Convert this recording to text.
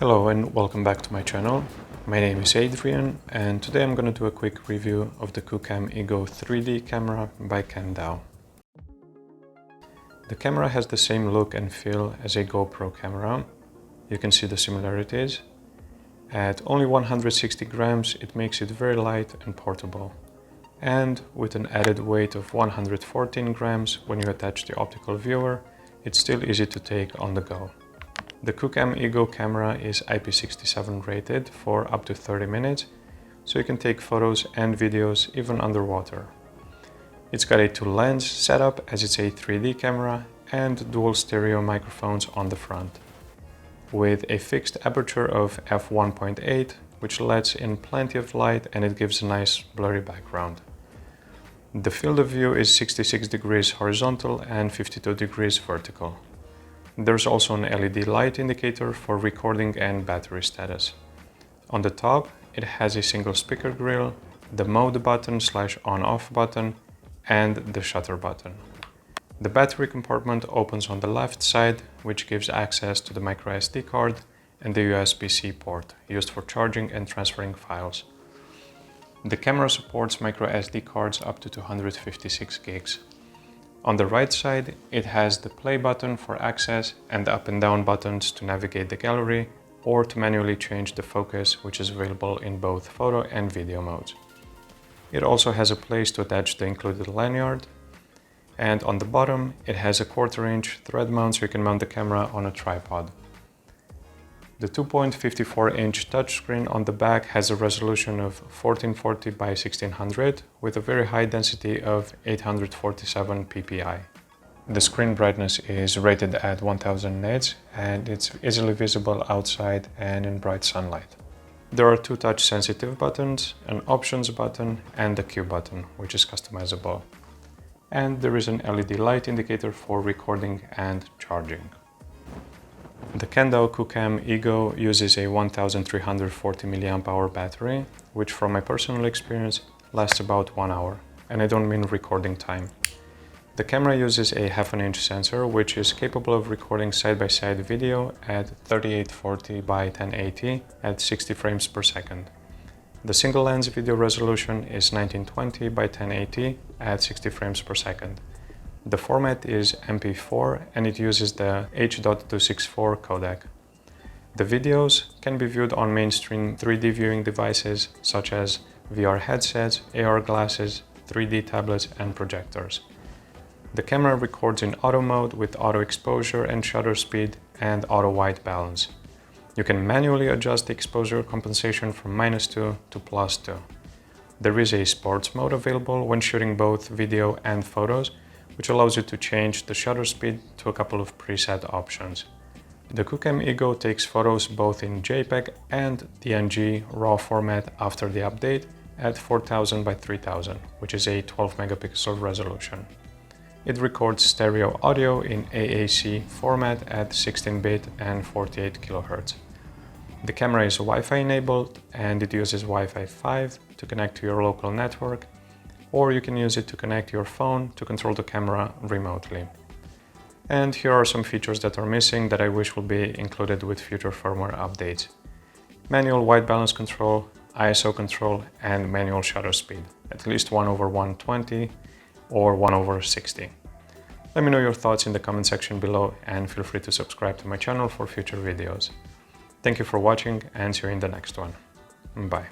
Hello and welcome back to my channel. My name is Adrian and today I'm going to do a quick review of the QooCam Ego 3D camera by Kandao. The camera has the same look and feel as a GoPro camera. You can see the similarities. At only 160 grams it makes it very light and portable. And with an added weight of 114 grams when you attach the optical viewer, it's still easy to take on the go. The QooCam Ego camera is IP67 rated for up to 30 minutes, so you can take photos and videos even underwater. It's got a 2-lens setup as it's a 3D camera and dual stereo microphones on the front. With a fixed aperture of f1.8, which lets in plenty of light and it gives a nice blurry background. The field of view is 66 degrees horizontal and 52 degrees vertical. There's also an LED light indicator for recording and battery status. On the top, it has a single speaker grill, the mode button / on-off button, and the shutter button. The battery compartment opens on the left side, which gives access to the microSD card and the USB-C port, used for charging and transferring files. The camera supports microSD cards up to 256 gigs. On the right side, it has the play button for access and the up and down buttons to navigate the gallery or to manually change the focus, which is available in both photo and video modes. It also has a place to attach the included lanyard. And on the bottom, it has a 1/4-inch thread mount so you can mount the camera on a tripod. The 2.54-inch touchscreen on the back has a resolution of 1440 by 1600 with a very high density of 847 ppi. The screen brightness is rated at 1000 nits and it's easily visible outside and in bright sunlight. There are 2 touch-sensitive buttons, an options button and a Q button, which is customizable. And there is an LED light indicator for recording and charging. The Kandao QooCam Ego uses a 1340 mAh battery, which from my personal experience lasts about 1 hour, and I don't mean recording time. The camera uses a 1/2-inch sensor, which is capable of recording side-by-side video at 3840 by 1080 at 60 frames per second. The single lens video resolution is 1920 by 1080 at 60 frames per second. The format is MP4 and it uses the H.264 codec. The videos can be viewed on mainstream 3D viewing devices such as VR headsets, AR glasses, 3D tablets and projectors. The camera records in auto mode with auto exposure and shutter speed and auto white balance. You can manually adjust the exposure compensation from -2 to +2. There is a sports mode available when shooting both video and photos, which allows you to change the shutter speed to a couple of preset options. The QooCam Ego takes photos both in JPEG and DNG RAW format after the update at 4000 by 3000, which is a 12 megapixel resolution. It records stereo audio in AAC format at 16-bit and 48 kHz. The camera is Wi-Fi enabled and it uses Wi-Fi 5 to connect to your local network, or you can use it to connect your phone to control the camera remotely. And here are some features that are missing that I wish will be included with future firmware updates. Manual white balance control, ISO control and manual shutter speed, at least 1/120 or 1/60. Let me know your thoughts in the comment section below and feel free to subscribe to my channel for future videos. Thank you for watching and see you in the next one. Bye.